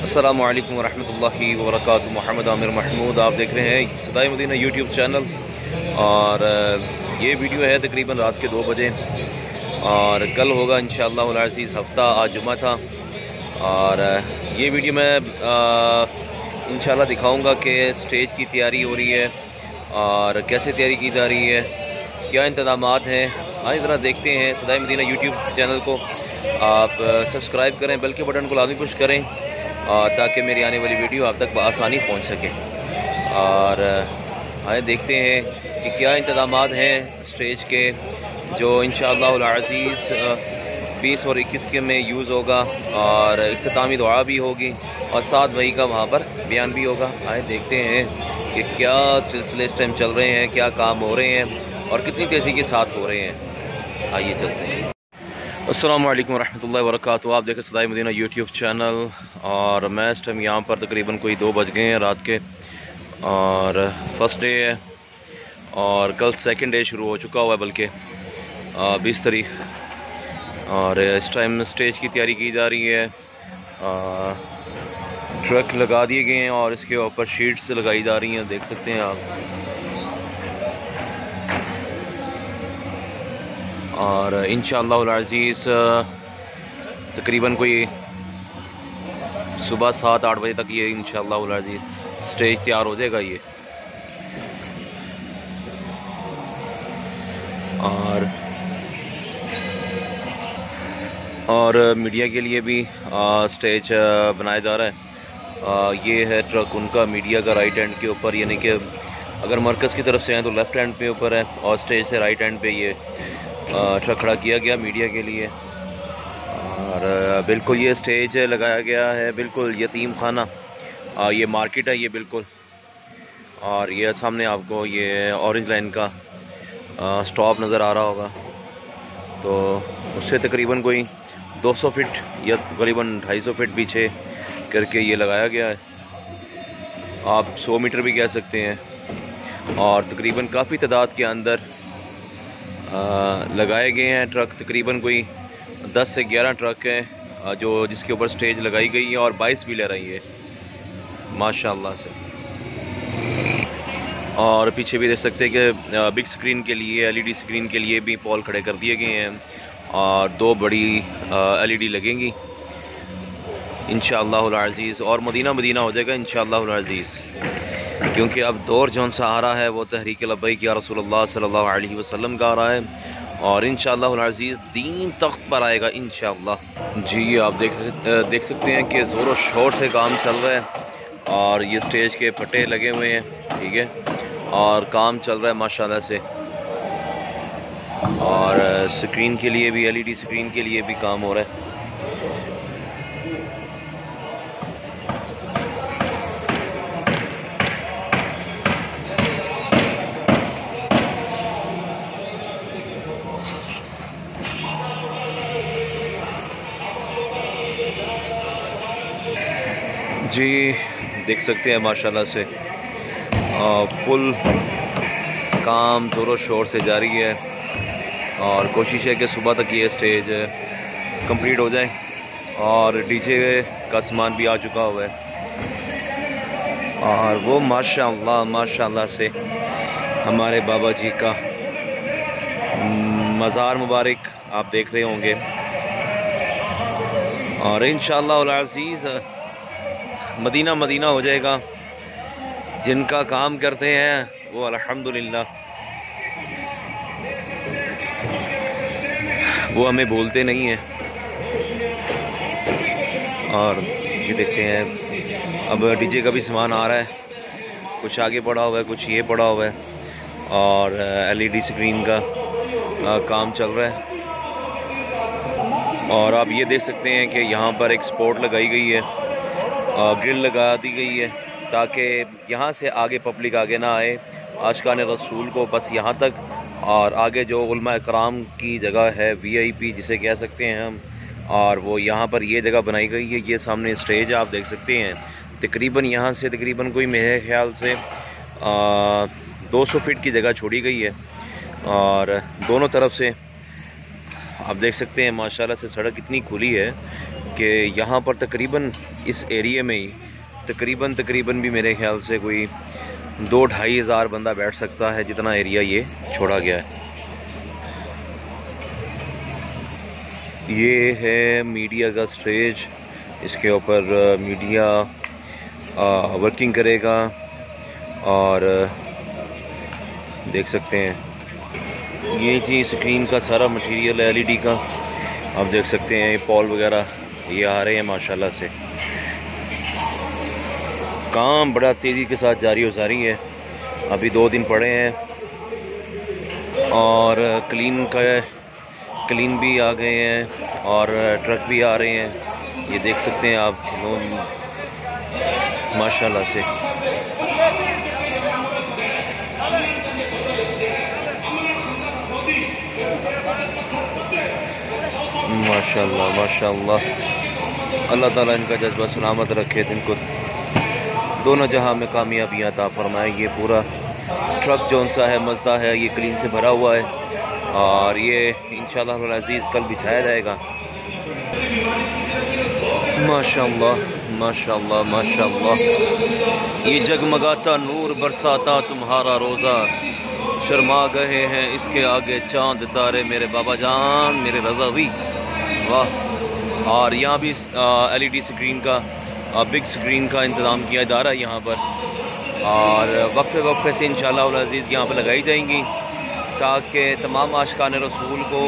अस्सलामु अलैकुम वरहमतुल्लाहि वबरकातुहू। मोहम्मद आमिर महमूद आप देख रहे हैं सदाए मदीना यूट्यूब चैनल। और ये वीडियो है तकरीबन रात के 2 बजे और कल होगा इंशाअल्लाह उल अज़ीज़ हफ़्ता। आज जुमा था और ये वीडियो मैं इंशाअल्लाह दिखाऊंगा कि स्टेज की तैयारी हो रही है और कैसे तैयारी की जा रही है, क्या इंतज़ामात हैं। आइए ज़रा देखते हैं। सदाए मदीना यूट्यूब चैनल को आप सब्सक्राइब करें, बेल के बटन को लाज़मी पुश करें ताकि मेरी आने वाली वीडियो आप तक बआसानी पहुंच सके। और आइए देखते हैं कि क्या इंतज़ामात हैं स्टेज के, जो इंशाअल्लाह उल अज़ीज़ 20 और 21 के में यूज़ होगा और इख्तितामी दुआ भी होगी और 7 मई का वहाँ पर बयान भी होगा। आइए देखते हैं कि क्या सिलसिले इस टाइम चल रहे हैं, क्या काम हो रहे हैं और कितनी तेज़ी के साथ हो रहे हैं। आइए चलते हैं। अस्सलामु अलैकुम वरहमतुल्लाहि वबरकातुहू। आप देखें सदाए मदीना यूट्यूब चैनल और मैं इस टाइम यहाँ पर तकरीबन कोई 2 बज गए हैं रात के और फर्स्ट डे है और कल सेकंड डे शुरू हो चुका हुआ है, बल्कि 20 तारीख। और इस टाइम स्टेज की तैयारी की जा रही है। ट्रक लगा दिए गए हैं और इसके ऊपर शीट्स लगाई जा रही हैं, देख सकते हैं आप। और इंशाअल्लाह उल अज़ीज़ तकरीबन कोई सुबह 7-8 बजे तक ये इंशाअल्लाह उल अज़ीज़ स्टेज तैयार हो जाएगा ये। और मीडिया के लिए भी स्टेज बनाया जा रहा है। ये है ट्रक उनका मीडिया का राइट हैंड के ऊपर, यानी कि अगर मरकज़ की तरफ से हैं तो लेफ़्ट हैंड पे ऊपर है और स्टेज से राइट हैंड पे ये ट्रक खड़ा किया गया मीडिया के लिए। और बिल्कुल ये स्टेज लगाया गया है, बिल्कुल यतीम खाना। ये मार्केट है ये बिल्कुल। और ये सामने आपको ये ऑरेंज लाइन का स्टॉप नज़र आ रहा होगा, तो उससे तकरीबन कोई 200 फीट या तकरीबन 250 फीट पीछे करके ये लगाया गया है। आप 100 मीटर भी कह सकते हैं। और तकरीबन काफ़ी तादाद के अंदर लगाए गए हैं ट्रक। तकरीबन कोई 10 से 11 ट्रक हैं जो जिसके ऊपर स्टेज लगाई गई है और 22 व्हीलर है ये माशाअल्लाह से। और पीछे भी देख सकते हैं कि बिग स्क्रीन के लिए, एलईडी स्क्रीन के लिए भी पोल खड़े कर दिए गए हैं और 2 बड़ी एलईडी लगेंगी इंशाअल्लाह उल अज़ीज़। और मदीना मदीना हो जाएगा इंशाअल्लाह उल अज़ीज़, क्योंकि अब दौर जौन सा आ रहा है वो तहरीक लब्बैक या रसूलुल्लाह सल्लल्लाहु अलैहि वसल्लम का आ रहा है और इंशाअल्लाह उल अज़ीज़ दीन तख्त पर आएगा इंशाअल्लाह। जी आप देख सकते हैं कि ज़ोर और शोर से काम चल रहा है और ये स्टेज के फटे लगे हुए हैं, ठीक है, और काम चल रहा है माशाल्लाह से। और स्क्रीन के लिए भी, एलईडी स्क्रीन के लिए भी काम हो रहा है। जी देख सकते हैं माशाल्लाह से फुल काम ज़ोरों शोर से जारी है और कोशिश है कि सुबह तक ये स्टेज कंप्लीट हो जाए। और डीजे का सामान भी आ चुका हुआ है और वो माशाल्लाह से हमारे बाबा जी का मज़ार मुबारक आप देख रहे होंगे। और इंशाअल्लाह उल अज़ीज़ मदीना मदीना हो जाएगा। जिनका काम करते हैं वो अल्हम्दुलिल्लाह वो हमें भूलते नहीं हैं। और ये देखते हैं अब डीजे का भी सामान आ रहा है, कुछ आगे पड़ा हुआ है, कुछ ये पड़ा हुआ है और एलईडी स्क्रीन का काम चल रहा है। और आप ये देख सकते हैं कि यहाँ पर एक स्पॉट लगाई गई है, ग्रिल लगा दी गई है ताकि यहाँ से आगे पब्लिक आगे ना आए, आशिकान रसूल को बस यहाँ तक। और आगे जो उलमा इकराम की जगह है, वीआईपी जिसे कह सकते हैं हम, और वो यहाँ पर ये जगह बनाई गई है। ये सामने स्टेज आप देख सकते हैं, तकरीबन यहाँ से तकरीबन कोई मेरे ख्याल से 200 फीट की जगह छोड़ी गई है और दोनों तरफ से आप देख सकते हैं माशाल्लाह से सड़क इतनी खुली है कि यहाँ पर तकरीबन इस एरिया में ही तकरीबन भी मेरे ख्याल से कोई 2-2.5 हज़ार बंदा बैठ सकता है, जितना एरिया ये छोड़ा गया है। ये है मीडिया का स्टेज, इसके ऊपर मीडिया वर्किंग करेगा और देख सकते हैं ये जी स्क्रीन का सारा मटेरियल है एलईडी का, आप देख सकते हैं ये पॉल वगैरह ये आ रहे हैं माशाल्लाह से। काम बड़ा तेज़ी के साथ जारी है, अभी 2 दिन पड़े हैं और क्लीन भी आ गए हैं और ट्रक भी आ रहे हैं, ये देख सकते हैं आप माशाल्लाह से। माशाल्लाह अल्लाह ताला इनका जज्बा सलामत रखे, इनको दोनों जहां में कामयाबियाँ अता फरमाए। ये पूरा ट्रक जौन सा है मज़दा है, ये क्लीन से भरा हुआ है और ये इंशाअल्लाह अज़ीज़ कल बिछाया जाएगा। माशाल्लाह ये जगमगाता नूर बरसाता तुम्हारा रोज़ा, शर्मा गए हैं इसके आगे चांद तारे मेरे बाबा जान मेरे रज़ा भी, वाह। और यहाँ भी एलईडी स्क्रीन का बिग स्क्रीन का इंतज़ाम किया जा रहा है यहाँ पर और वक्फे से इंशाअल्लाह अज़ीज़ यहाँ पर लगाई जाएंगी ताकि तमाम आशिकान रसूल को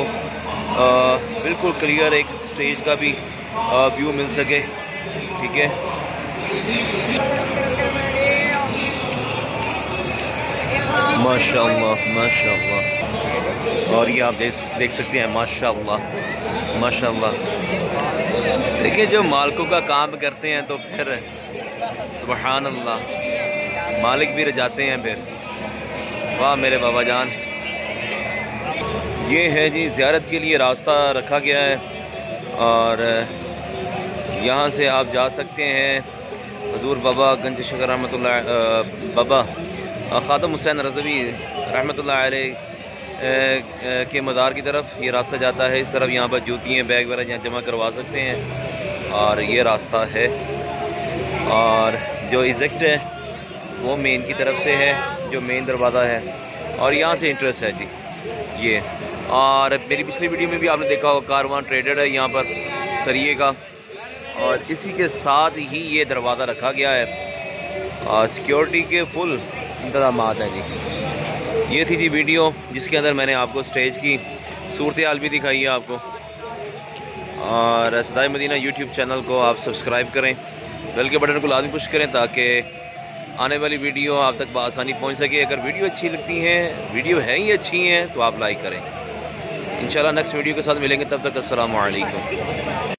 बिल्कुल क्लियर एक स्टेज का भी व्यू मिल सके, ठीक है। माशाल्लाह और ये आप देख सकते हैं माशाल्लाह। देखिए जब मालिकों का काम करते हैं तो फिर सुबहान अल्लाह मालिक भी रजाते हैं फिर, वाह मेरे बाबा जान। ये है जी ज़ियारत के लिए रास्ता रखा गया है और यहाँ से आप जा सकते हैं हजूर बाबा गंज शकर रहमतुल्लाह बाबा ख़ातम हुसैन रज़वी रहमतुल्लाह अलैह के मज़ार की तरफ ये रास्ता जाता है। इस तरफ यहाँ पर जूतियाँ बैग वगैरह यहाँ जमा करवा सकते हैं और ये रास्ता है और जो एग्जिट है वो मेन की तरफ से है, जो मेन दरवाज़ा है और यहाँ से इंट्रेस्ट है जी ये। और मेरी पिछली वीडियो में भी आपने देखा होगा कारवान ट्रेडर है यहाँ पर सरिये का और इसी के साथ ही ये दरवाज़ा रखा गया है और सिक्योरिटी के फुल इंतजाम हैं जी। ये थी जी वीडियो जिसके अंदर मैंने आपको स्टेज की सूरत हाल भी दिखाई है आपको। और सदाए मदीना यूट्यूब चैनल को आप सब्सक्राइब करें, बेल के बटन को लाजमी पुश करें ताकि आने वाली वीडियो आप तक बआसानी पहुंच सके। अगर वीडियो अच्छी लगती है, वीडियो है ही अच्छी हैं तो आप लाइक करें। इंशाल्लाह नेक्स्ट वीडियो के साथ मिलेंगे, तब तक अस्सलामु अलैकुम।